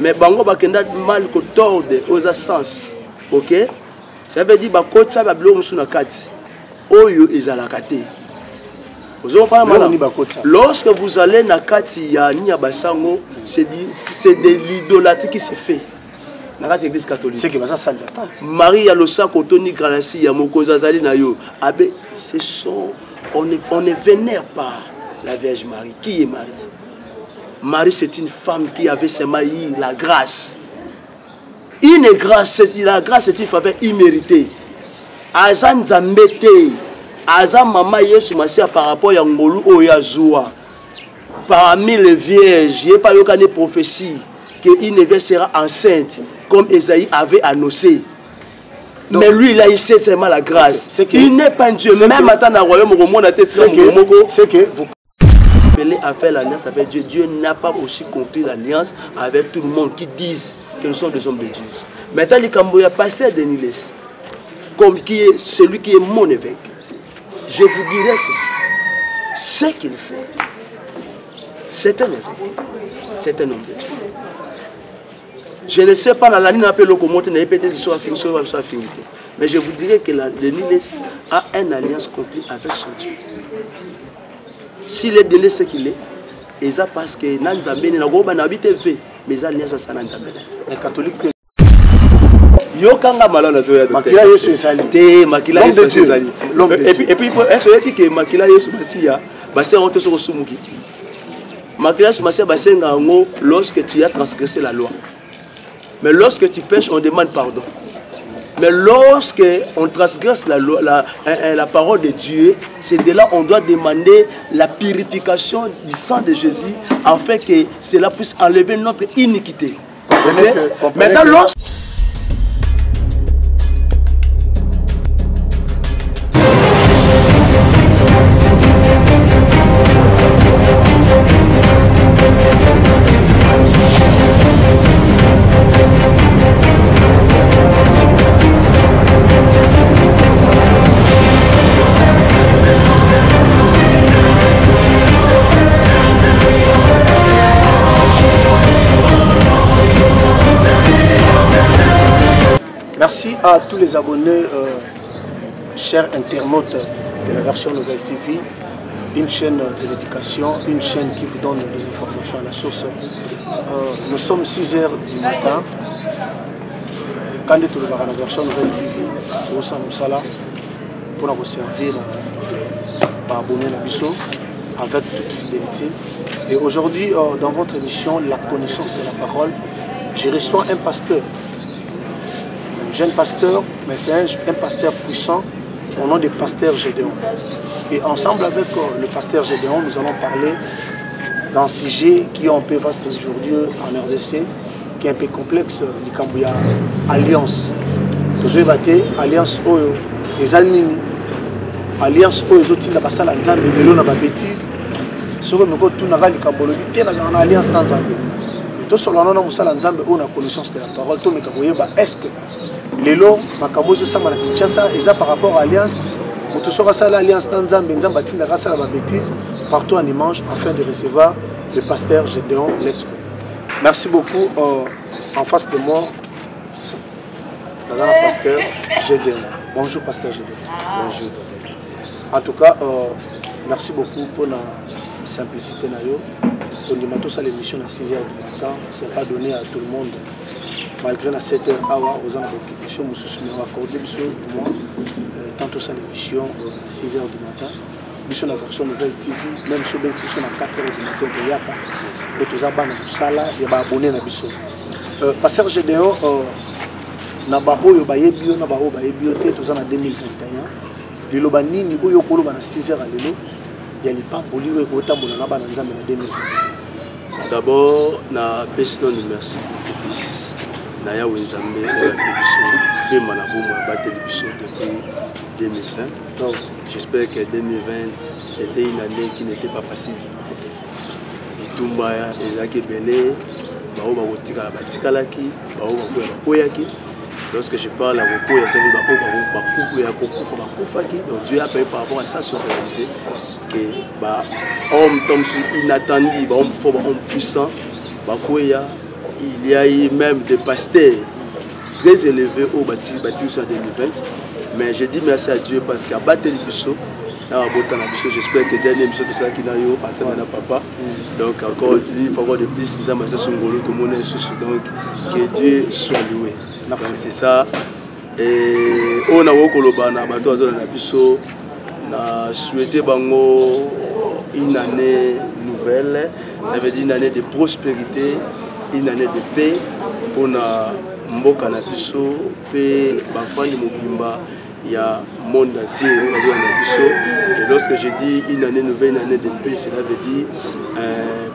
mais bango bakenda mal ko tordre aux sens. OK? Ça veut dire ba kotsa ba bilo musu na kati. Oyo ezalaka te. Lorsque vous allez na kati ya Nia Basango, c'est de l'idolâtrie qui se fait. Dans l'église catholique. C'est que ça salle d'attente. Marie ya losa kotoni granasi ya mokonza zali na yo. Abe, ce sont on ne vénère pas la Vierge Marie. Qui est Marie? Marie, c'est une femme qui avait seulement la grâce. Une grâce, la grâce c'est une faveur imméritée. Azan Zambete, Azan Mama Yesu Masia par rapport à Ngolu Oyazua. Parmi les vierges, il n'y a pas eu qu'une prophétie qu'une vierge sera enceinte, comme Esaïe avait annoncé. Donc, mais lui, là, il sait seulement la grâce. Il n'est pas un Dieu. Même maintenant, dans le royaume, c'est que vous appelez à faire l'alliance avec Dieu. Dieu n'a pas aussi compris l'alliance avec tout le monde qui disent que nous sommes des hommes de Dieu. Maintenant, le Camboya pasteur de Niles, comme qui est celui qui est mon évêque, je vous dirai ceci. Ce qu'il fait, c'est un évêque. C'est un homme de Dieu. Je ne sais pas, dans la ligne appelée locomotive, mais je vous dirais que le Niles a une alliance continue avec son Dieu. S'il est donné ce qu'il est, et ça parce que Nanzambé n'a pas habité fait, mais il a alliance à Nanzambé. Les catholiques. Yokanga malana zoya de Makila Yesu Sali. Te Makila Yesu Sali. Et puis il faut essayer que Makila Yesu Masia, basé on te sur Sumuki. Makila Yesu Masia basé ngango lorsque tu as transgressé la loi. Mais lorsque tu pêches, on demande pardon. Mais lorsque on transgresse la loi, la parole de Dieu, c'est de là on doit demander la purification du sang de Jésus afin que cela puisse enlever notre iniquité. Maintenant, lorsque merci à tous les abonnés, chers internautes de la version Nouvelle TV, une chaîne de l'éducation, une chaîne qui vous donne des informations à la source. Nous sommes 6 h du matin. Quand nous sommes dans la version Nouvelle TV, nous sommes là pour vous servir par abonner à Bisso avec toute fidélité. Et aujourd'hui, dans votre émission, la connaissance de la parole, je reçois un pasteur. Jeune pasteur, mais c'est un pasteur puissant au nom de pasteur Gédéon. Et ensemble avec le pasteur Gédéon, nous allons parler d'un sujet qui est un peu vaste aujourd'hui en RDC, qui est un peu complexe, du Cambouya, alliance. Nous avons battu alliance Oyo, les Anini, alliance Oyo, les autres, basal Nzambe, les lois, les bêtises. Ce que nous avons tout dans le Cambouya, bien dans alliance Nzambe. Tout cela, nous avons Nzambe, on a connaissance de la parole. Tout le monde est-ce que les lois, Makamozo Samana Kinshasa, et ça par rapport à l'alliance, nous tous à l'alliance Nzambe, Nzambe Batinda Rasa la bêtise, partout en dimanche, afin de recevoir le pasteur Gédéon. Let's go. Merci beaucoup. En face de moi, nous avons le pasteur Gédéon. Bonjour, pasteur Gédéon. Bonjour. En tout cas, merci beaucoup pour la simplicité. On dit tous à l'émission à 6 h du matin. Ce n'est pas donné à tout le monde. Malgré la 7 h, aux gens qui sont accordés, moi, tantôt à l'émission à 6 h du matin. Mission la version Nouvelle TV, même sur Ben Session à 4 h du matin de Yaka. Et tous les gens qui sont abonnés à Bisso. Pasteur Gédéon, na baoyo bayebio na bao bayebio te tous en 2021. Lelo banini oyo koloba na 6 h à lelo. Il y a les pamboli ou kotambola na bana nzambe na 2021. D'abord, na personne de merci plus. Na ya wenzambe na biso pe manabomo battre biso depuis 2020. Donc, j'espère que 2020 c'était une année qui n'était pas facile. Bitumba ezaki belé, bao ba kotika batikalaki, bao ba koyaki. Lorsque je parle à Woko, il y a celle qui donc Dieu a payé par rapport à sa souveraineté. Que homme tombe sur inattendu, homme fort, homme puissant, il y a eu même des pasteurs très élevés au bâti en 2020. Mais je dis merci à Dieu parce qu'à battre le biseau, j'espère que dernier émission tout ça qui n'a eu ensemble à papa. Donc encore une fois de plus, nous avons tout le monde est sous, donc que Dieu soit loué. Donc c'est ça. Et on a beaucoup de biseau. On a souhaité bango une année nouvelle, ça veut dire une année de prospérité, une année de paix pour mboka na biso pe bafani mobimba ya monde entier na biso. Et lorsque je dis une année nouvelle, une année de paix, cela veut dire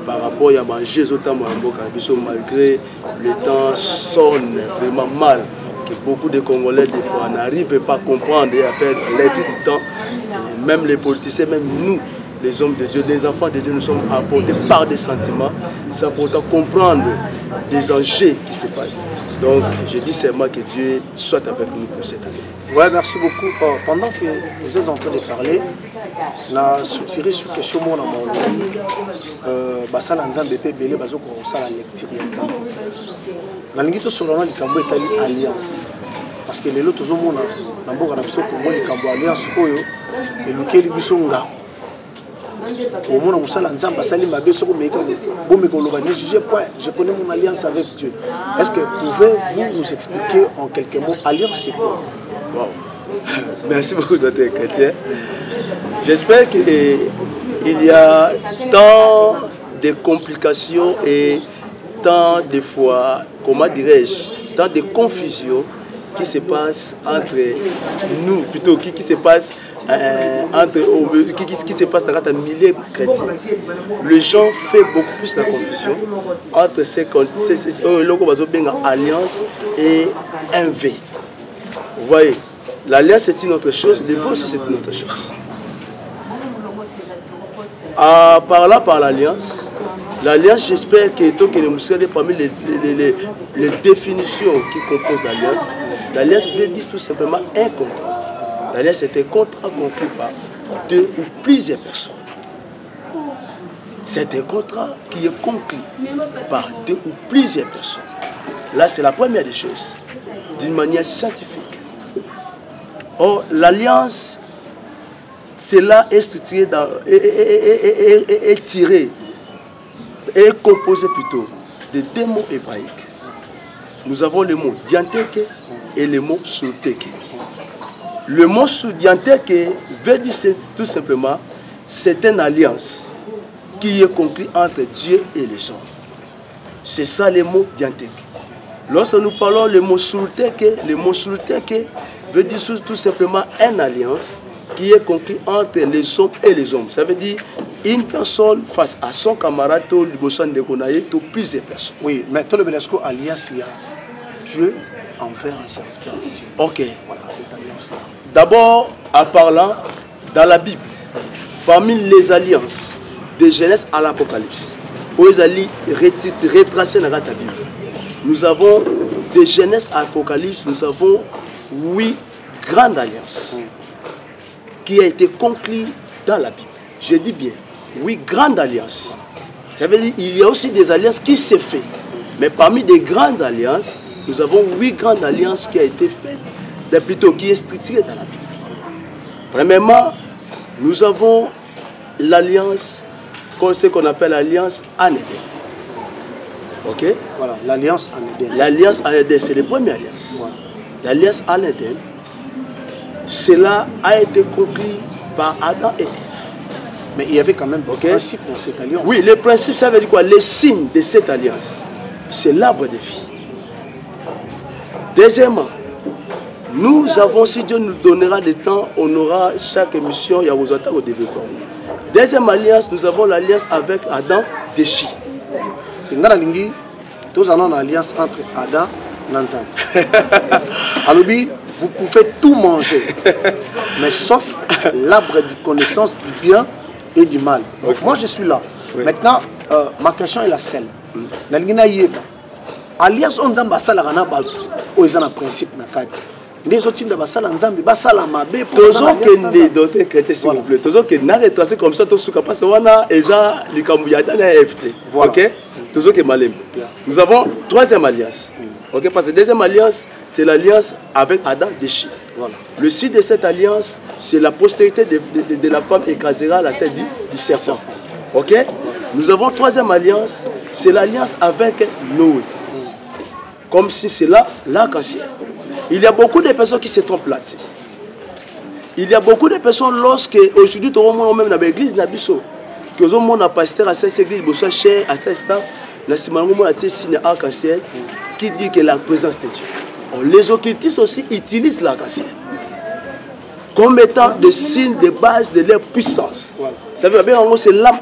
par rapport à manger autant mboka na biso, malgré le temps sonne vraiment mal, que beaucoup de Congolais des fois n'arrivent pas à comprendre et à faire l'étude du temps. Et même les politiciens, même nous, les hommes de Dieu, les enfants de Dieu, nous sommes apportés par des sentiments sans pourtant comprendre des enjeux qui se passent. Donc, je dis seulement que Dieu soit avec nous pour cette année. Ouais, merci beaucoup. Pendant que vous êtes en train de parler, on a soutiré sur quelque chose dans mon livre. Basala Nzambe pe belé bazo ko sala lecture ya temps. Malingito solana likambo etali alliance. Parce que les autres zomona na mboka na biso ko mo likambo alliance oyo elukeli biso nga. Au moment où Salah Nzamba Salim Babé soko meka bomeko lobani je connais mon alliance avec Dieu. Est-ce que pouvez-vous nous expliquer en quelques mots alliance c'est quoi? Wow. Merci beaucoup Dr. Chrétien. J'espère qu'il y a tant de complications et tant de fois, comment dirais-je, tant de confusion qui se passe entre nous, plutôt qui se passe qui se passe dans un milieu chrétien. Les gens font beaucoup plus la confusion entre alliance et un V. Vous voyez, l'alliance c'est une autre chose, le V c'est une autre chose. Par l'alliance, j'espère que nous serons parmi les définitions qui composent l'alliance. L'alliance veut dire tout simplement un contrat. L'alliance est un contrat conclu par deux ou plusieurs personnes. C'est un contrat qui est conclu par deux ou plusieurs personnes. Là, c'est la première des choses, d'une manière scientifique. Or, l'alliance, cela est structuré est tiré, est composé plutôt de deux mots hébraïques. Nous avons le mot dianteke et le mot sulteke. Le mot dianteke veut dire tout simplement c'est une alliance qui est conclue entre Dieu et les hommes. C'est ça le mot dianteke. Lorsque nous parlons le mot sulteke veut dire tout simplement une alliance qui est conclue entre les hommes et les hommes. Ça veut dire une personne face à son camarade, tout plusieurs personnes. Oui, mais tout le Belasco alliance, il y a Dieu envers un serviteur de Dieu. Ok. Voilà, cette alliance-là. D'abord, en parlant dans la Bible, parmi les alliances de Genèse à l'Apocalypse, où ils allaient retracer dans la Bible, nous avons de Genèse à l'Apocalypse, nous avons 8 grandes alliances qui ont été conclues dans la Bible. Je dis bien, 8 grandes alliances. Ça veut dire qu'il y a aussi des alliances qui se font. Mais parmi les grandes alliances, nous avons 8 grandes alliances qui ont été faites, plutôt qui est structurée dans la Bible. Premièrement, nous avons l'alliance, ce qu'on appelle l'alliance en Éden. Ok? Voilà, l'alliance en Éden. L'alliance en Éden, c'est la première alliance. Voilà. L'alliance en Éden, cela a été conclu par Adam et Ève. Mais il y avait quand même des principes dans cette alliance. Oui, les principes, ça veut dire quoi? Les signes de cette alliance, c'est l'arbre de vie. Deuxièmement, nous avons, si Dieu nous donnera du temps, on aura chaque émission, il y a aux attaques au développement. Deuxième alliance, nous avons l'alliance avec Adam déchi. Nous avons une alliance entre Adam et Nzambe. Alors, vous pouvez tout manger, mais sauf l'arbre de connaissance du bien et du mal. Donc, moi, je suis là. Oui. Maintenant, ma question est la celle. Alliance on Nzambe asala na ba oizana principe na kati. Les autres basala Nzambe basala mabe pour que d'autres chrétiens s'il vous plaît. Toujours que na retracer comme ça tout ce que passe wana eza likambu ya dans FT. OK? Nous avons troisième alliance. Ok, parce que deuxième alliance, c'est l'alliance avec Adam déchu. Voilà. Le site de cette alliance, c'est la postérité de la femme écrasera la tête du serpent. Ok. Nous avons troisième alliance, c'est l'alliance avec Noé. Comme si c'est là l'arc-en-ciel. Il y a beaucoup de personnes qui se trompent là-dessus. Il y a beaucoup de personnes lorsque aujourd'hui, tout le monde même dans l'église Nabiso, que le monde a pasteur à cette église, soit cher à cette staff, l'arc-en-ciel qui dit que la présence de Dieu. Les occultistes aussi utilisent l'arc-en-ciel comme étant des signes de base de leur puissance. Ça veut dire que c'est l'âme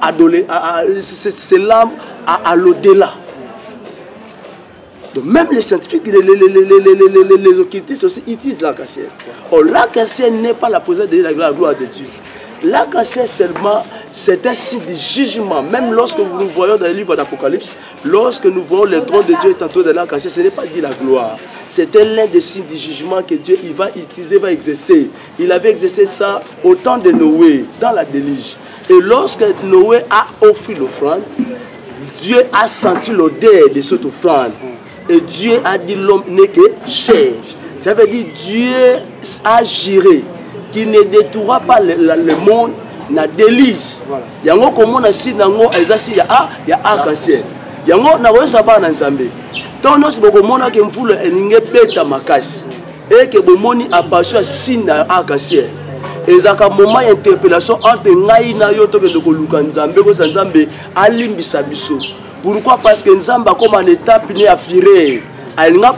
c'est l'âme à l'au-delà. Donc même les scientifiques, les occultistes aussi utilisent l'arc-en-ciel. L'arc-en-ciel n'est pas la présence de la gloire de Dieu. L'arc-en-ciel seulement, c'est un signe de jugement. Même lorsque nous voyons dans le livre d'Apocalypse, lorsque nous voyons le trône de Dieu tantôt de l'arc-en-ciel, ce n'est pas dit la gloire. C'était l'un des signes du jugement que Dieu il va utiliser, va exercer. Il avait exercé ça au temps de Noé, dans la déluge. Et lorsque Noé a offert l'offrande, Dieu a senti l'odeur de cette offrande. Et Dieu a dit l'homme n'est que chair. Ça veut dire Dieu a juré qu'il ne détruira pas le monde dans la déluge. Il y a un comment on a si dans il y a arc-en-ciel. Il y a un na sabana na Nzambe. Tant nous beaucoup mona que mvula elinge beta makasi et que bomoni apassé signe arc-en-ciel. Et ça a un moment d'interpellation entre ngai na yo to ke ndoko luka Nzambe ko Nzambe alimbisa biso. Pourquoi? Parce que Nzamba comme en étape né affiré. Il y a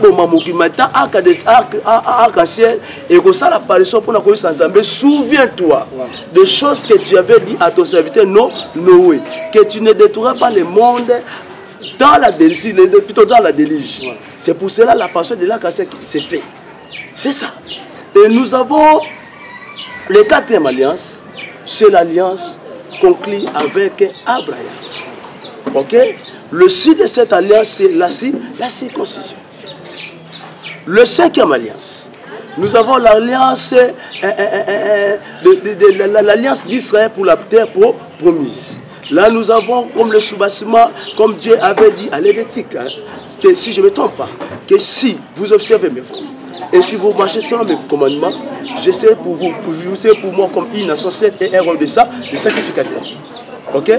arc-en-ciel et que ça l'apparition pour la connaissance Nzambe. Souviens-toi des choses que tu avais dit à ton serviteur Noé, que tu ne détruiras pas le monde dans la déluge, plutôt dans la déluge. C'est pour cela la passion de l'arc-en-ciel qui s'est fait. C'est ça. Et nous avons la quatrième alliance, c'est l'alliance conclue avec Abraham. Ok? Le site de cette alliance, c'est la circoncision. Le cinquième alliance, nous avons l'alliance d'Israël pour la terre promise. Là, nous avons comme le soubassement, comme Dieu avait dit à Lévitique, hein, que si je ne me trompe pas, que si vous observez mes voies, et si vous marchez selon mes commandements, je serai pour vous, vous serez pour moi comme une nation sainte et un rôle de ça, de sacrificateur. Ok?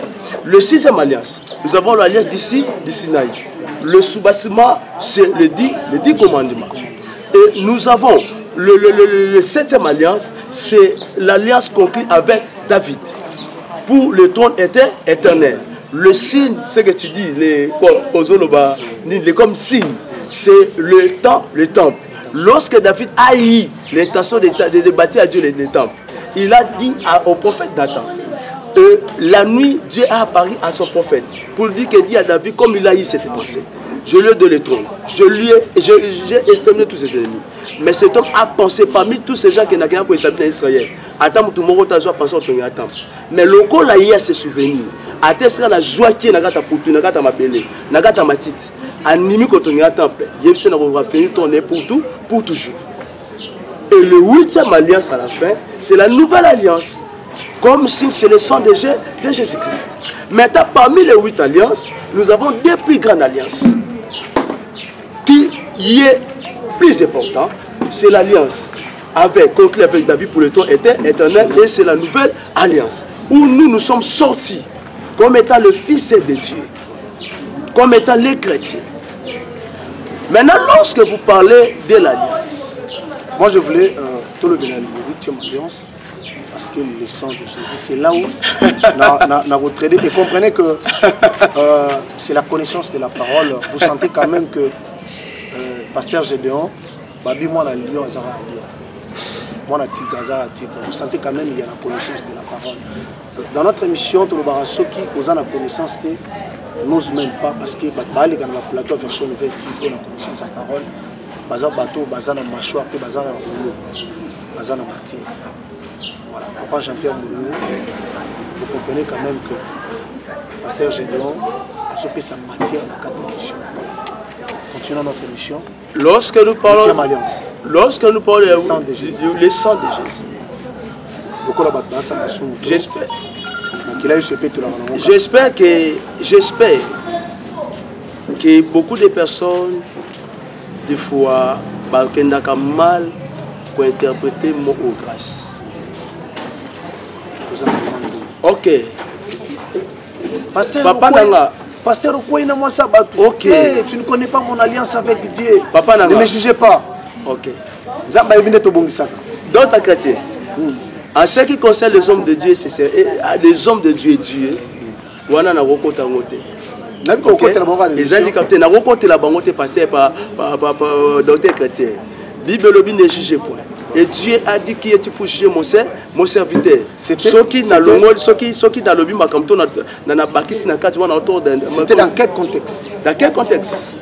Le sixième alliance, nous avons l'alliance d'ici, du Sinaï. Le soubassement, c'est les 10 commandements. Et nous avons le septième alliance, c'est l'alliance conclue avec David. Pour le trône éternel. Le signe, ce que tu dis, les comme signe, c'est le temple. Lorsque David a eu l'intention de bâtir à Dieu le temple, il a dit au prophète Nathan, la nuit, Dieu a apparu à son prophète pour dire que dit à David, comme il a eu cette pensée, je lui ai donné le trône, j'ai exterminé tous ses ennemis. Mais cet homme a pensé parmi tous ces gens qui n'ont rien pour établir en Israël. Attends, tout le monde a pensé au temple. Mais le coup là, il y a ses souvenirs. Attends, c'est la joie qui est dans ta poutre, dans ta mapelle, dans ta matite. Animi quand on est à temple, il y a une va finir tourner pour tout, pour toujours. Et le huitième alliance à la fin, c'est la nouvelle alliance. Comme si c'est le sang de Jésus-Christ. Maintenant, parmi les 8 alliances, nous avons 2 plus grandes alliances. Qui y est plus important, c'est l'alliance conclue avec David pour le temps éternel, et c'est la nouvelle alliance où nous sommes sortis comme étant le Fils de Dieu, comme étant les chrétiens. Maintenant, lorsque vous parlez de l'alliance, moi je voulais tout le donner la 8e alliance, parce que le sang de Jésus, c'est là où on a retraité. Et comprenez que c'est la connaissance de la parole. Vous sentez quand même que Pasteur Gédéon, Babi, moi, la lion, moi, la tigre, vous sentez quand même qu'il y a la connaissance de la parole. Dans notre émission, tout le barasso qui a la connaissance, n'ose même pas, parce que dans la plateau version nouvelle, on a connaissance de la parole. Bazar bateau, bazar na mâchoire, puis bazar na rouleau, bazar na matière. Voilà, Papa Jean-Pierre Moulou, vous comprenez quand même que Pasteur Gédéon a chopé sa matière dans 4 émissions. Continuons notre émission. Lorsque nous parlons du sang de Jésus, j'espère que beaucoup de personnes, des fois, ont mal pour interpréter mot ou grâce. Ok. Pasteur, Papa Nanga. Pasteur, moi ça bat. Ok. Hey, tu ne connais pas mon alliance avec Dieu. Papa Nanga. Ne me jugez pas. Ok. Dans ta chrétien. En ce qui concerne les hommes de Dieu, c'est les hommes de Dieu et Dieu. Wana na roko tangote. Les handicapés na roko te la bangote passé par docteur chrétien. Bible lobi ne juge point. Et Dieu a dit qui est pour juger mon serviteur. Ceux qui dans le bima comme toi na bakisi na kati wana autour d'un. C'était dans quel contexte? Dans quel contexte?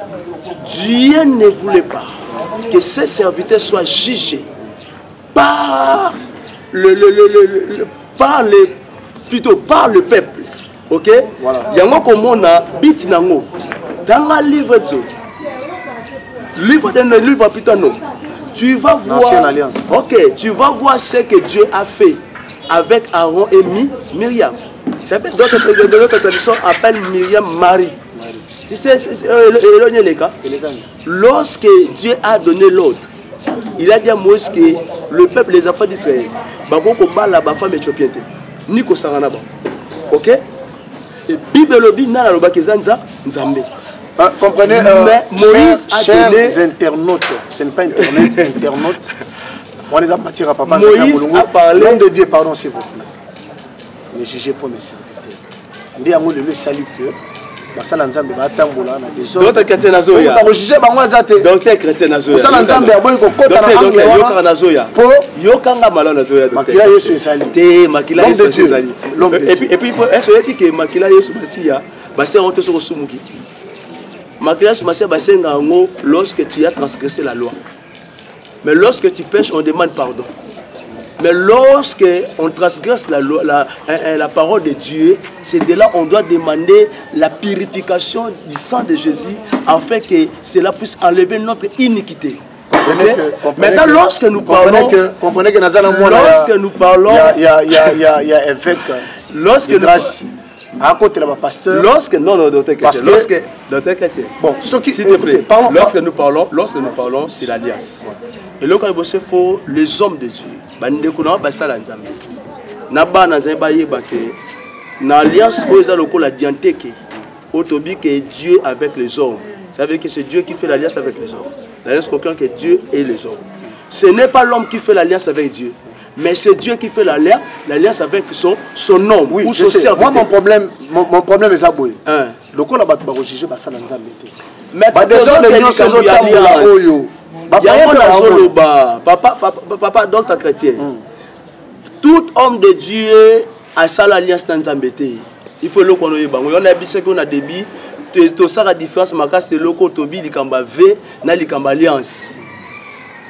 Dieu ne voulait pas que ses serviteurs soient jugés par par le peuple. Ok? Voilà. Yango komona bit nango. Dans un livre plutôt non. Tu vas voir. Ok, tu vas voir ce que Dieu a fait avec Aaron et Myriam. D'autres traditions appellent Myriam Marie. Tu sais, les cas. Lorsque Dieu a donné l'ordre, il a dit à Moïse que le peuple, les enfants d'Israël, la femme éthiopienne, Niko Saranaba. Ok? Et Bible lobi na la Kezanza Nzambe. Comprenez, Moïse chers internautes, ce n'est pas internet, internautes. On les a bâtis à papa. Moïse a parlé. Nom de Dieu, pardon s'il vous plaît. Ne jugez pas mes serviteurs. Ndi yango le salut que basala nzambe batambola na des autres. D'autres chrétiens nazoya. On juger bango azate. D'autres chrétiens nazoya. Basala nzambe aboyi ko kota na angle wana. Yoka nazoya. Po yokanga malo nazoya. Makila Yesu esali. Te makila Yesu esali. Et puis est-ce que makila Yesu basiya basi on te sur sumuki. Makila Yesu basi basenga ngo lorsque tu as transgressé la loi. Mais lorsque tu pêches, on demande pardon. Mais lorsque on transgresse la parole de Dieu, c'est de là on doit demander la purification du sang de Jésus afin que cela puisse enlever notre iniquité. Maintenant, lorsque nous parlons, comprenez que lorsque nous parlons, il y a évêque, lorsque nous à côté là, pasteur. Lorsque bon, s'il te plaît, lorsque nous parlons, c'est l'alliance. Et là, quand il faut les hommes de Dieu. L'alliance que Dieu avec les hommes. Ça veut dire que c'est Dieu qui fait l'alliance avec les hommes. L'alliance comprend que Dieu et les hommes. Ce n'est pas l'homme qui fait l'alliance avec Dieu, mais c'est Dieu qui fait l'alliance avec son homme, oui, ou son serviteur. Moi, mon problème est ça. Le coup là-bas, tu vas juger ça dans Nzambe. Mais papa, donc ta chrétien. Tout homme de Dieu a ça l'alliance dans Nzambe. Il faut le connaître. On a dit qu'on a débit. Tout ça la différence, c'est le côté de Kamba V, na Likamba alliance.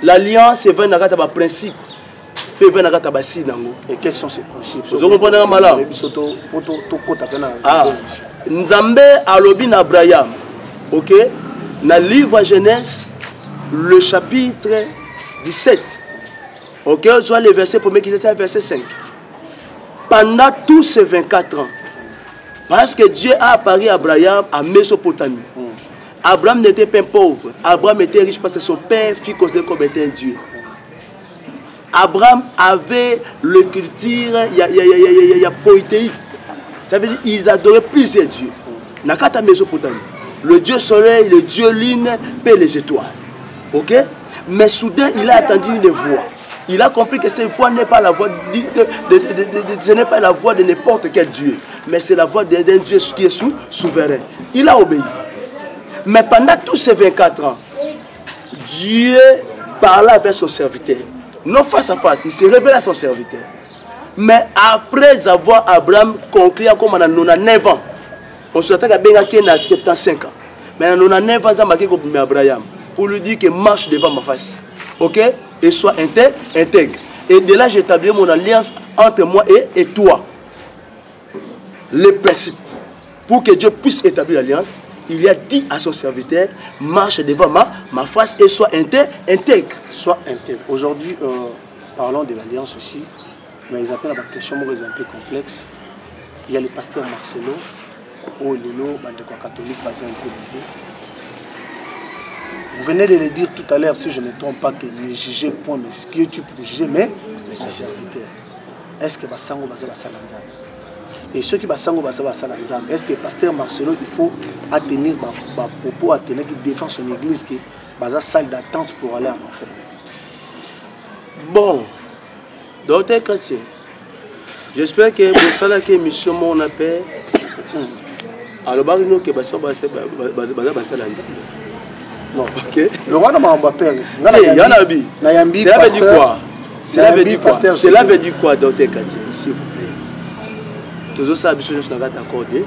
L'alliance c'est un principe. Et quels sont ces principes? Vous comprenez mal? Nzambe alobi na Abraham. OK? Dans le livre Genèse, le chapitre 17. OK, je vois le verset 1er qui est verset 5. Pendant tous ces 24 ans, parce que Dieu a apparu à Abraham à Mésopotamie. Abraham n'était pas pauvre. Abraham était riche parce que son père fit considérer comme étant un Dieu. Abraham avait le culture, il y a polythéisme. Ça veut dire qu'ils adoraient plusieurs dieux. Nakata Mésopotamie. Le Dieu soleil, le Dieu lune, paie les étoiles. Ok? Mais soudain, il a attendu une voix. Il a compris que cette voix n'est pas la voix ce n'est pas la voix de n'importe quel Dieu, mais c'est la voix d'un Dieu qui est souverain. Il a obéi. Mais pendant tous ces 24 ans, Dieu parla avec son serviteur. Non face à face, il s'est révélé à son serviteur. Mais après avoir Abraham conclu comme on a 99 ans, on se attend à bien qu'il a 75 ans. Mais on a 9 ans, il a Abraham pour lui dire que marche devant ma face. Ok? Et sois intègre. Et de là, j'établis mon alliance entre moi et toi. Le principe. Pour que Dieu puisse établir l'alliance, il a dit à son serviteur, marche devant ma face et sois intègre. Sois intègre. Aujourd'hui, parlons de l'alliance aussi, mais ils appellent la question un peu complexe. Il y a le pasteur Marcelo, au Lilo, catholique, basé en Colombie. Vous venez de le dire tout à l'heure, si je ne me trompe pas, que ne jugez point, mais ce que tu peux juger, mais ses serviteurs. Est-ce que Basango Baza Basalanzam? Et ceux qui Basango Baza Basalanzam, est-ce que Pasteur Marcelo, il faut atteindre propos, atteindre qui défend son église, qui Baza salle d'attente pour aller en enfer? Bon, docteur Chrétien, j'espère que vous savez que mission mon appel. Alors, barino que Basango Baza Basalanzam. Non, ok. Le roi n'a pas peur. Cela veut dire quoi? Cela veut dire quoi? Cela veut dire quoi, docteur Chrétien, s'il vous plaît? Tous ça, je suis d'accord de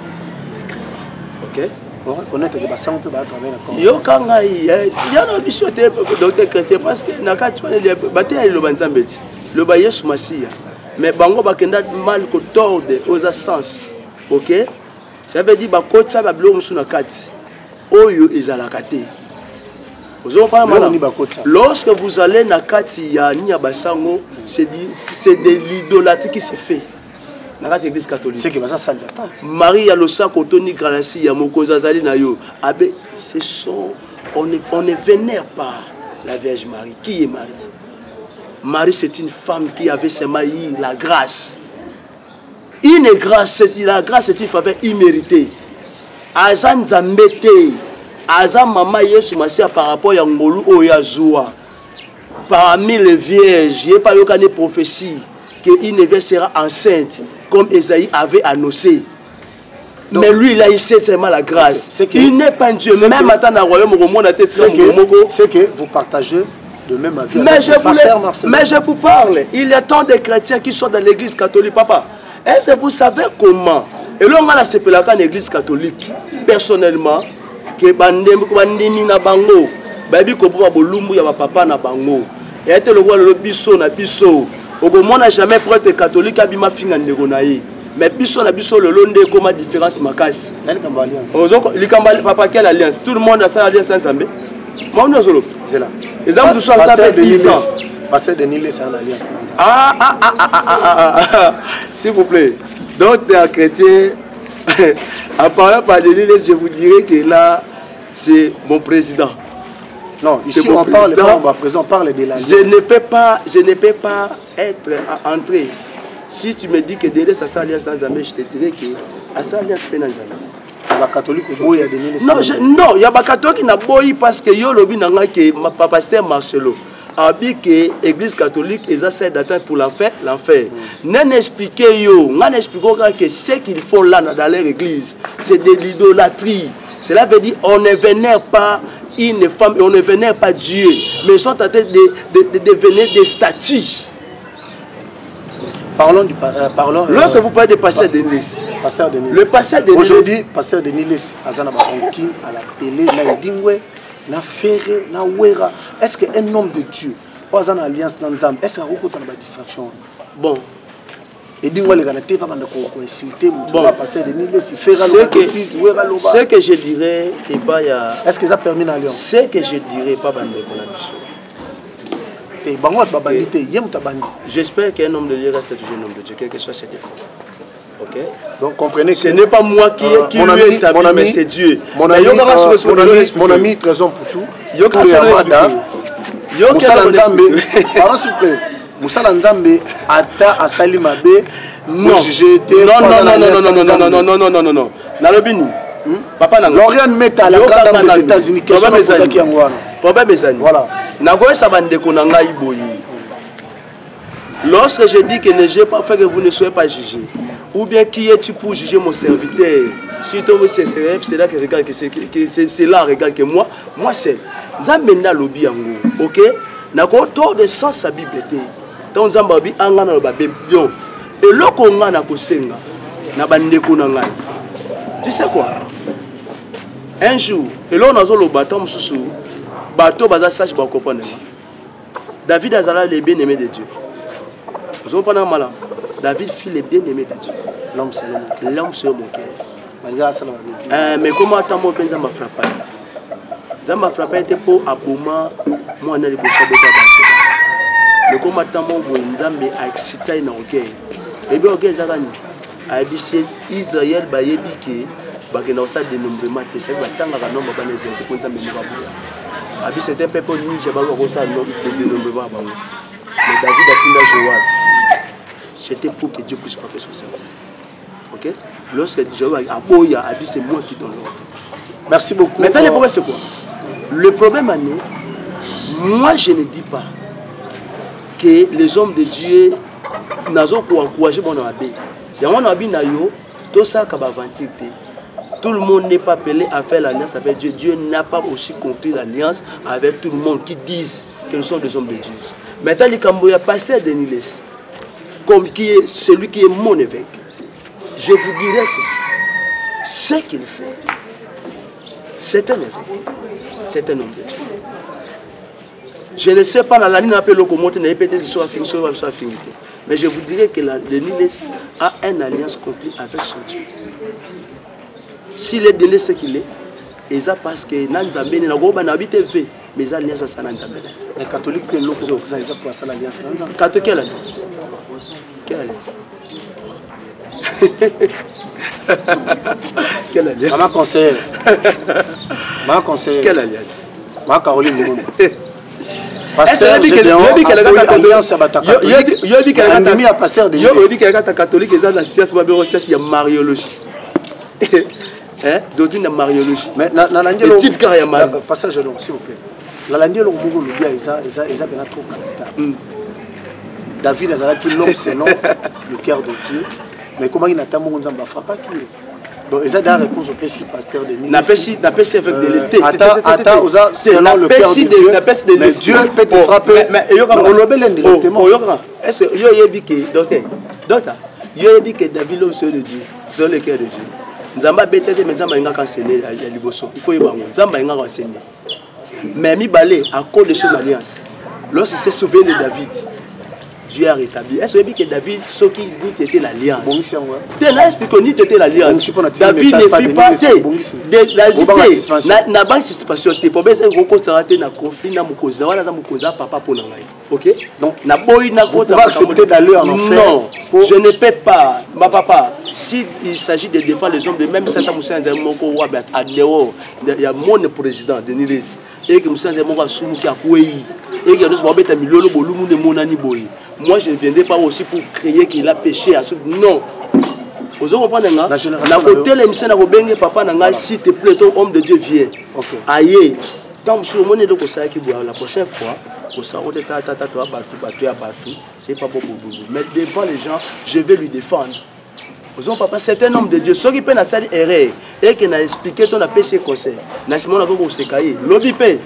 Christ. Ok? On reconnaît que Basango peut travailler d'accord. Yo kanga il y a une ambition de docteur Chrétien parce que na tu les batailles le banzambeti. Le baye sous Masia. Mais bango bakenda mal ko tordre aux sens. OK? Ça veut dire ba kotsa ba blo musu na kati. Oyo ezalaka te. Lorsque vous allez na kati ya Nia Basango, c'est de l'idolâtrie qui se fait. Dans l'église catholique. C'est que ça salle d'attente. Marie a le sac Otoni Granassi, ya Mokozazali na yo. Abe, ce sont on ne vénère pas la Vierge Marie. Qui est Marie? Marie, c'est une femme qui avait seulement la grâce. Une grâce, la grâce c'est une faveur imméritée. Azan Zambete. Azam Mama Yesu Masia par rapport à Ngolu Oyazua. Parmi les vierges, il n'y a pas eu qu'une prophétie qu'une vierge sera enceinte, comme Esaïe avait annoncé. Donc, mais lui, il a essayé seulement la grâce. Il n'est pas un Dieu. Même maintenant, dans le royaume, c'est que vous partagez de même avis. Mais je vous parle. Il y a tant de chrétiens qui sont dans l'église catholique, papa. Est-ce que vous savez comment? Et là, on a la l'église catholique. Personnellement, que bandemi na bango babi ko ba bolumbu ya papa na bango et était le roi le biso na biso okomona jamais prêtre catholique abima finga ndeko na ye mais biso na biso le londe comme différence makasi likamba alliance ozoko likamba papa quelle alliance tout le monde a sa alliance ensemble moi on zolo c'est là exemple tout ça ça fait 10 ans pasteur de Nile c'est une alliance s'il vous plaît donc des chrétiens en parlant par de Nile je vous dirais que là c'est mon président. Non, ici on parle de la. Je ne peux pas être entré. Si tu me dis que derrière ça alliance dans Zambie, je te dirais que ça alliance fait dans Zambie. La catholique boy a donné les. Non, il y a pas catholique qui n'a boy parce que yo lobi nanga que ma pasteur Marcelo a dit que l'église catholique est assez d'attente pour l'enfer. N'en expliquer yo, n'en expliquer que ce qu'ils font là dans leur église, c'est de l'idolâtrie. Cela veut dire on ne vénère pas une femme et on ne vénère pas Dieu, mais ils sont en train de devenir des statues. Parlons du lorsque vous parlez de pasteur Denis. Pasteur Denis. Le pasteur Denis. Aujourd'hui, pasteur Denis Azana Bakonki à la télé, na Dingwe, na Ferre, na Wera. Est-ce qu'un homme de Dieu, Azana Alliance Nanzam, est-ce qu'il y a une distraction? Bon. Et dis-moi les gars, tu vas insulter ce que je dirais, est-ce que ça permet l'alliance? Ce que je dirais, pas bande j'espère qu'un homme de Dieu reste toujours un homme de Dieu, quel que soit ses défauts. Ok? Donc comprenez que ce n'est pas moi qui lui établi, mais c'est Dieu. Mon ami, raison pour tout. Pardon s'il vous plaît. Moussala Nzambe ata asali mabe non nalobini papa nanga Lauriane Meta la grande dame des États-Unis question posaki yango wana problème ezali voilà nakoyesa bandeko na ngai boyi lorsque je dis que ne j'ai pas fait que vous ne soyez pas jugés ou bien qui es-tu pour juger mon serviteur si toi c'est là que regarde que c'est là regarde que moi c'est Nzambe lobi yango OK nako tort de sens sa Bible te donc Zambabi anga na ba biblion et loko nga na kosenga na bandeko na ngai tu sais quoi un jour et là on a le bâton mususu bateau baza sage ba comprendre David azala le bien-aimé de Dieu vous comprenez mal David fit le bien-aimé de Dieu l'homme c'est mon cœur mais comment attends-moi penza m'a frappé Zamba frappé était pour aboma moi na le bossa le combattant Nzambe a excité na OK et bien OK zakani a dit Israël ba yebiki ba ke na sa dénombrement te ça ba tanga ka nomba ba nezete ko Nzambe ni ba buya Abi c'était un peu ni j'ai pas encore ça non de dénombrement à Bango. Mais David Atinda Joab, c'était pour que Dieu puisse frapper son cerveau. Ok? Lorsque Joab a Boya, Abi c'est moi qui donne l'ordre. Merci beaucoup. Maintenant, le problème c'est quoi? Le problème, moi je ne dis pas que les hommes de Dieu n'ont pas encouragé mon abbé. Il y a un abbé nayo, tout ça qui va vantir. Tout le monde n'est pas appelé à faire l'alliance avec Dieu. Dieu n'a pas aussi conclu l'alliance avec tout le monde qui disent que nous sommes des hommes de Dieu. Maintenant, le Camboya pasteur de Niles, comme qui est celui qui est mon évêque, je vous dirai ceci. Ce qu'il fait, c'est un évêque. C'est un homme de Dieu. Je ne sais pas dans la ligne appelée locomotive, peut-être qu'il soit fini. Mais je vous dirais que le Niles a une alliance conclue avec son Dieu. S'il est donné ce qu'il est, et ça parce que Nanzambé n'a pas habité fait, mais il a alliance à Nanzambé. Les catholiques peuvent l'opposer, ça pour ça l'alliance. Catholique, quelle alliance? Quelle alliance? Quelle alliance? Maman conseillère. Maman conseillère. Quelle alliance? Maman Caroline Lumumba. Pasteur catholique, ils ont la science, il y a mariologie. D'autres ont mariologie. Mais le titre carrément. Passage, s'il vous plaît. La langue de l'Omogo, le bien, ils ont trop capital. David Azalaki, l'homme, c'est non, le cœur de Dieu. Mais comment il n'a pas de frappe qui donc, ils ont la réponse au petit pasteur de Niles. N'a pas si avec de l'esté. Attends, selon le cœur de Dieu. Mais Dieu peut te frapper. Mais on le met indirectement. Est-ce que yo yebi que docteur, yo yebi que David l'homme c'est de Dieu, c'est le cœur de Dieu. Nzamba betete mais nzamba inga kansené ya liboso. Il faut y bango. Nzamba inga kansené. Mais mi balé à cause de son alliance. Lorsqu'il s'est sauvé de David, Dieu a rétabli. Est-ce que David, ce qui dit était l'alliance? Tu n'as expliqué qu'on dit était l'alliance. David ne fit pas de la participation. Tu peux bien constater na conflit na mukoza. Voilà ça mukoza papa pour nangai. Ok? Donc na boy na vous pouvez accepter d'aller en enfer. Non, je ne peux pas. Ma papa, si il s'agit de défendre les hommes de même Santa Moussa Nzamoko Wabet à dehors, il y a mon président de Niles et que Moussa Nzamoko a soumuki à Kouei. Et que nous avons mis le volume de mon animé. Moi, je ne viendrai pas aussi pour créer qu'il a péché à ce. Non. Vous avez compris, la côté l'émission na robenge papa nanga s'il te plaît ton homme de Dieu vient. Aïe. Tant sur mon édo ça qui boit la prochaine fois, pour ça on tata toi battu, c'est pas pour vous. Mais devant les gens, je vais lui défendre. Vous avez papa c'est un homme de Dieu. Ceux qui peuvent na salle erreur et qui n'a expliqué ton appel ses conseils. Na simon na ko se cailler. Lobby paye.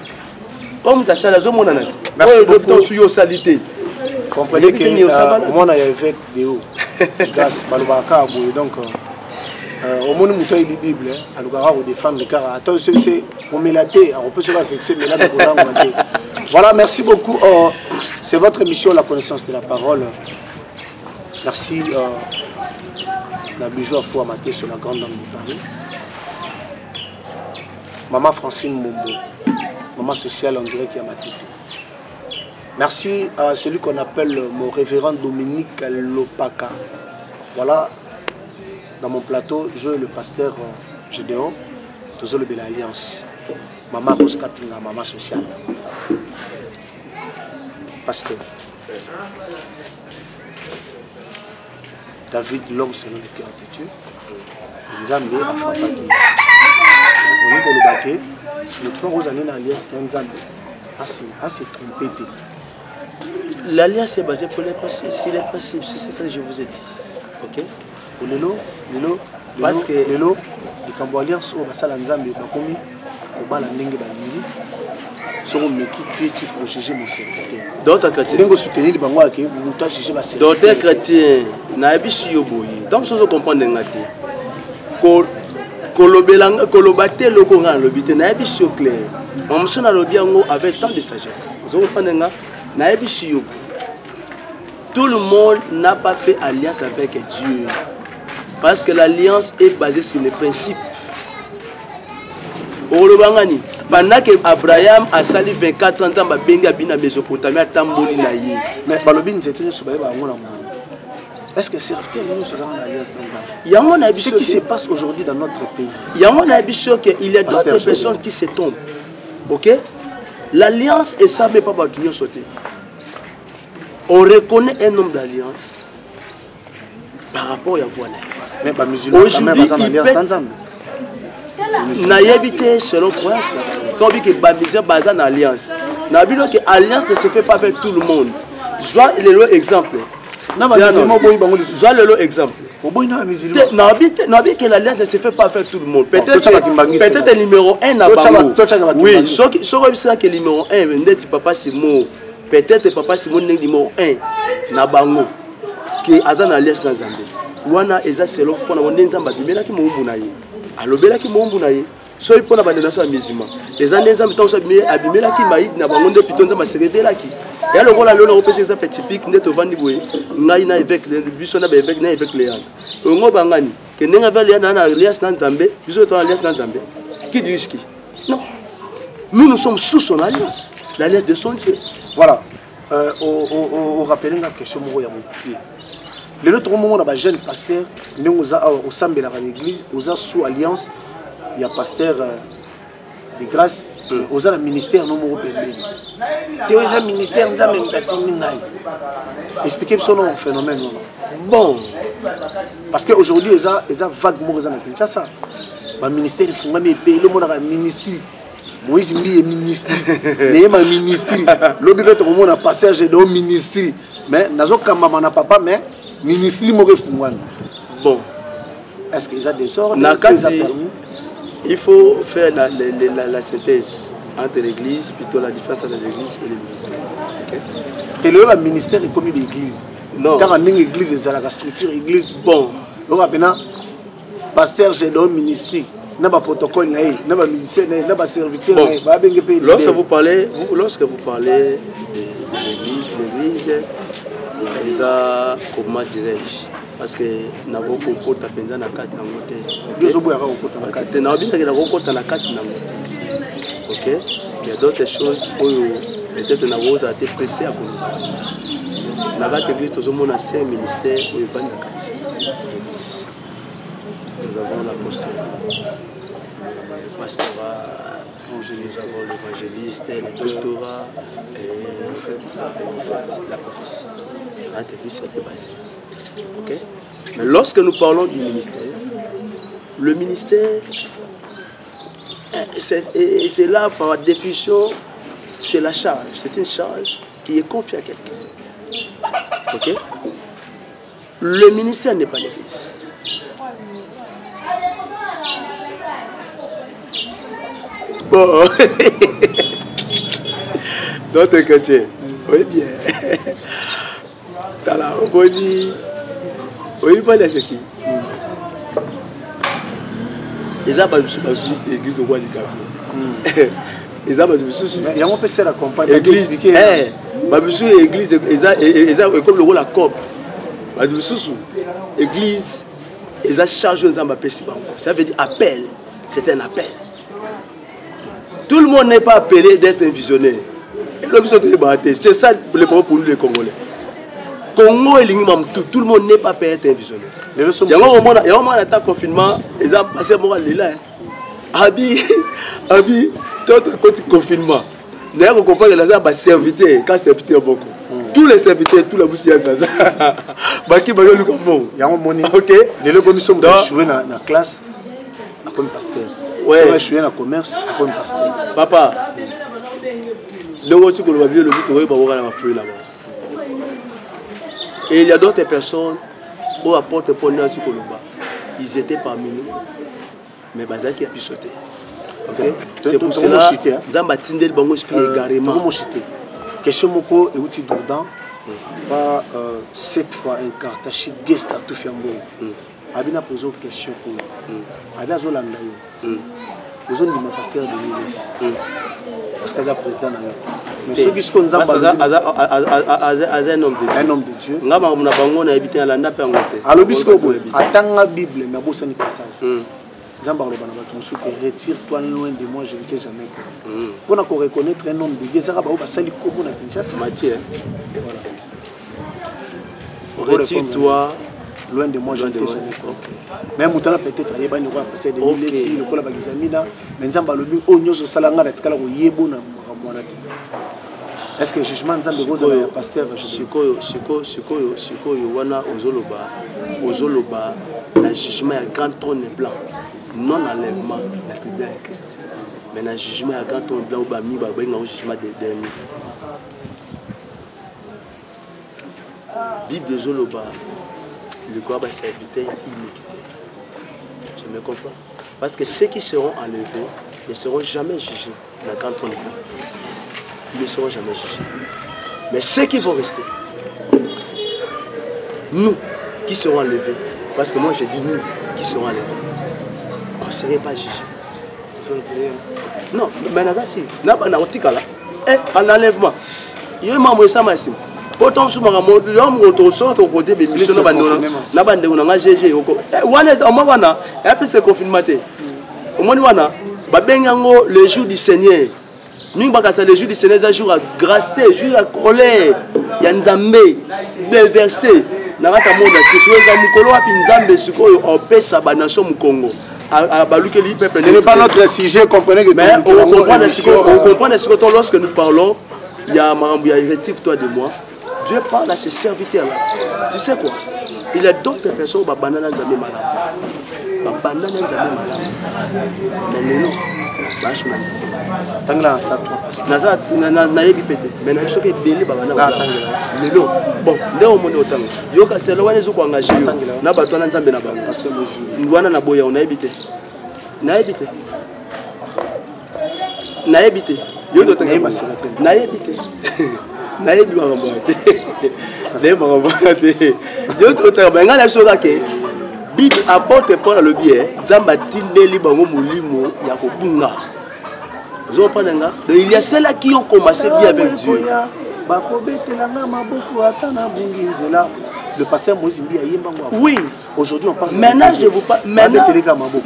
Comme ta salle zo monana. Merci beaucoup sur yo salité. Comprenez que au moins il y a évêque de haut. Grâce balobaka boy donc au moins nous toy bible à l'ogara au défendre le car attends c'est pour mélater on peut se faire vexer mais là voilà merci beaucoup c'est votre émission la connaissance de la parole. Merci la bijou à foi maté sur la grande dame de Paris. Maman Francine Mombo, maman sociale en direct qui a maté. Merci à celui qu'on appelle mon révérend Dominique Lopaka. Voilà, dans mon plateau, je le pasteur Gédéon, toujours le Belle Alliance. Maman Rose Kapinga, maman sociale. Pasteur. David, l'homme selon le cœur de Dieu. Nzambe a frappé qui. On est dans le baquet. Nous trouvons aux années dans l'alliance Nzambe. Assez trompé. L'alliance est basée pour les principes, c'est les principes, c'est ça que je vous ai dit. Ok? Pour Lelo, parce que Lelo, il y a une alliance au Basala Nzambe, Bakomi, au Bala Ndenge Balingi, sur le qui pour juger mon serviteur. D'autres chrétiens. Vous soutenir les Bangois qui vous doivent juger ma serviteur. D'autres chrétiens, n'habitez pas boy. Donc, ce que vous comprenez, Kolobate le Coran, le but n'a pas si clair. On me sonne à l'obiango avec tant de sagesse. Vous comprenez? Tout le monde n'a pas fait alliance avec Dieu. Parce que l'alliance est basée sur les principes. Pendant que Abraham a sali 24 ans, il a bien Mésopotamie, à Tamboli. Mais Balobin, c'était sur est-ce que c'est l'alliance? Ce qui se passe aujourd'hui dans notre pays. Il y a d'autres personnes qui se tombent. Ok? L'alliance et ça, mais pas battu sauter. On reconnaît un homme d'alliance par rapport à voilà. Mais bah, aujourd'hui, il n'habité selon Prince. Quand on dit que Bamizia base en alliance, que alliance ne se fait pas avec tout le monde. Je vois le exemple. Je vois le exemple. Que l'alliance ne se fait pas avec tout le monde. Peut-être le numéro 1 n'a pas. Oui, ce qui est le numéro 1, Papa Simon. Peut-être Papa Simon est numéro 1 n'a pas. Que Azan alliance dans Zambie. Wana eza selon fona wondenza mbabimela ki mombu na ye. Alobela ki mombu na ye. So ipona bandenation ya musulman. Eza ndenza mitanso abimela ki maïd na bango nde pitonza ma serevela ki. Ya lokola lelo opesa exemple typique ndeto vandi boye. Ngai na avec le biso na ba avec na avec les yangs. Ngo bangani ke ndenga vers les na alliance na Nzambe, biso to alliance na Nzambe. Qui dit qui? Non. Nous sommes sous son alliance, l'alliance de son Dieu. Voilà. On rappelle une question ya mon pied. Le autre moment, on a un jeune pasteur, nous avons au sein de l'église, nous avons sous alliance, il y a pasteur de grâce, nous avons un ministère, nous avons un ministère, nous avons un ministère. Expliquez ce phénomène. Bon, parce qu'aujourd'hui, ils ont vaguement ça. Le ministère, il faut même payer le monde à un ministère. Moïse Mbi est ministre, Néhéma est ministre, l'autre est un pasteur, j'ai un ministre. Mais, nous avons un papa, mais ministre bon, est-ce qu'ils ont des ordres? Il faut faire la synthèse entre l'église, plutôt la différence entre l'église et le ministère. Et le ministère est comme l'église. Non. Car une église, c'est la structure église. Bon, pasteur, j'ai un ministre. Il n'y a pas de protocole, il n'y a pas de musicien, il n'y a pas de serviteur. Lorsque vous parlez de l'église, ils ont, comment dirais-je, parce que nous avons beaucoup de temps dans la carte. Ok, il y a d'autres choses où peut-être nous avons été pressés à connaître. Dans la église, nous avons 5 ministères où ils vendent la carte. Nous avons l'apostolat, le pastorat, nous avons l'évangéliste, le doctorat et la prophétie. Okay? Mais lorsque nous parlons du ministère, le ministère, c'est là par définition, c'est la charge. C'est une charge qui est confiée à quelqu'un. Okay? Le ministère n'est pas l'église. Bon, notre quartier, oui bien. Dans la Oboni, oui, pas les qui. Ils ont pas l'église de Guadeloupe. Ils ont pas il y a un peu de la campagne. L'église, l'église, ils ont comme le rôle à COP. L'église, ils ont chargé de ça veut dire appel. C'est un appel. Tout le monde n'est pas appelé d'être un visionnaire. C'est ça le problème pour nous les Congolais. Congo et Lingimam, tout le monde n'est pas appelé d'être un visionnaire. Il y a un moment de confinement, ils ont passé mon là. Abi, tout le confinement. Nous avons compris que les gens sont serviteurs, quand serviteurs beaucoup. Tous les serviteurs, tous les boussiers, ça. Baki Bayo Lukambo. Il y a un moment, ok. Les commissions de jouer dans la classe, comme pasteur. Ouais. Je suis dans le commerce, comme pasteur. Papa, et il y a d'autres personnes qui apportent pour nous. Ils étaient parmi nous, mais Bazaki qui a pu sauter. C'est pour cela que Zamba Tindel Bango esprit égarément. Question Moko et Outi Dordan, pas cette fois un Kartachi guest à tout Fiambo. Abina posé une question pour Abina Zolandayo. Vous avez dit pasteur de l'Église. Parce qu'il y a président. Mais ceux qui sont un homme de Dieu. On a habité à la nappe. Alors, attends la Bible, mais vous avez un passage. Retire-toi loin de moi, je ne t'ai jamais connu. Pour reconnaître un homme de Dieu, retire-toi loin de moi, je ne t'ai jamais connu. Même peut-être il y a un pasteur de l'Église, le Kola Bagizamina, mais Nzamba Lobi, Onyo Salanga, Tkala, Yebo, Est-ce que jugement Nzambe goza pasteur sikoyo wana ozoloba na jugement ya grand trône blanc non enlèvement la tribunal de Christ mais na jugement ya grand trône blanc ou ba mi ba benga jugement de dernier Bible zoloba le quoi va serviteur ya iniquité. Tu me comprends? Parce que ceux qui seront enlevés ne seront jamais jugés dans la grande trône blanc. Ils ne seront jamais jugés. Mais ceux qui vont rester, nous qui serons enlevés, parce que moi j'ai dit nous qui serons enlevés, on ne serait pas jugés. Non, mais ça si, en enlèvement, il y a un membre de ça, pourtant, si je suis au côté de l'émission, je suis le jour du Seigneur. Nous avons le jour du Seigneur, un jour à grâce, un jour à colère. Il y a Nzambe, des versets. Ce n'est pas notre sujet, comprenez que mais on comprend que lorsque nous parlons, il y a un toi de moi. Dieu parle à ses serviteurs-là. Tu sais quoi? Il y a d'autres personnes qui ont banana Nzambe malade. Banana Nzambe malade. Mais non, basu Nzambe. Tangla, naza na yebi pete. Mais na soki belé banana. Lelo. Bon, ndeo moni otanga. Yoka selo wana ezo ko engager yo. Na bato na Nzambe na bango. Pasteur Moïse. Ndwana na boya on a évité. Na évité. Na évité. Yo to tanga pasteur. Na évité. Naïbi Marambate. Les Marambate. Dieu te tient bien. La chose que Bible apporte pas le biais. Zamba tindeli bango mulimo ya kobunga. Vous comprenez nga? Il y a ceux-là qui ont commencé bien avec Dieu. Le pasteur Moïse Mbi a yemba. Oui. Aujourd'hui on parle. Maintenant je vous parle. Maintenant.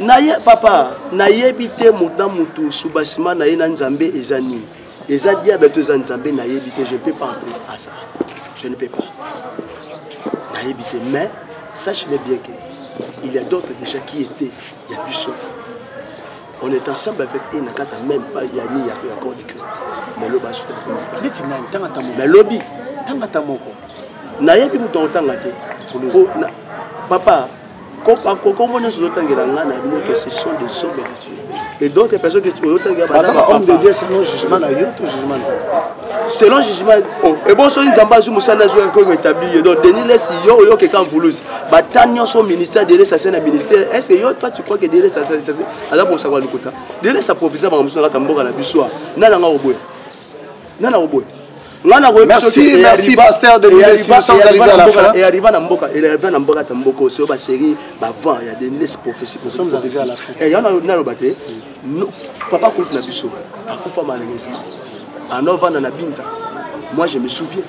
Naye papa. Naye bité muta mutu subasima naye nanzambe ezani. Et ça dit avec tous les Nzambe naïbité, je ne peux pas entrer à ça. Je ne peux pas. Naïbité, mais sachez-le bien qu'il y a d'autres déjà qui étaient, il y a plus ça. On est ensemble avec eux, même pas il y a ni il y a encore du Christ. Mais le bas sur mais lobby, naïbi nous dans papa, comment on est sur le temps que ce sont des hommes de Dieu. Et d'autres personnes qui ont homme de Dieu selon jugement selon jugement. Et bon, si nous avons établi, donc Denis laisse yo que quand vous batanion son ministère, Denis ça c'est un ministère. Est-ce que toi tu crois que Denis ça c'est alors pour savoir le côté. Denis ça professeur par monsieur Katamboka na bisoa. Nana oboy. Nana oboy. Merci pasteur de l'Université, nous sommes arrivés à la fin. Et arrivé à Mboka, il est arrivé à Mboka Tamboko, c'est une série, il y a des prophéties. Nous sommes arrivés à la fin. Et il y en a une bataille. Papa Kout Nabiso, à Koufa Malengesa, à Nova Nanabinza. Moi je me souviens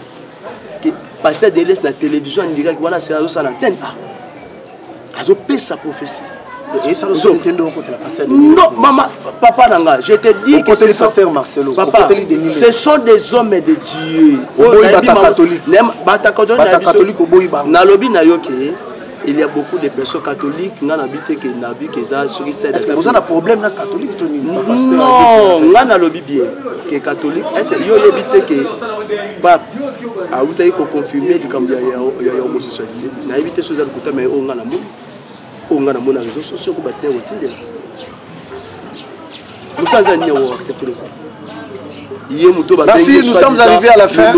que pasteur de l'Est, la télévision en direct, voilà, c'est à l'antenne. Ah, ils ont payé sa prophétie. Et ça nous a pasteur de non, maman, papa Nanga, je te dis que c'est pasteur Marcelo. Papa, ce sont des hommes de Dieu. Il y a beaucoup de personnes catholiques qui ont habité que est-ce que vous avez un problème avec catholique? Non, on a lobby bien que catholique. Est-ce que vous avez habité que pape a eu confirmé du Cambia et homosexualité? On a habité sur le côté, mais on a la mou. On a mon réseau social pour battre au Tinder. Nous accepter le merci, nous sommes arrivés à la fin.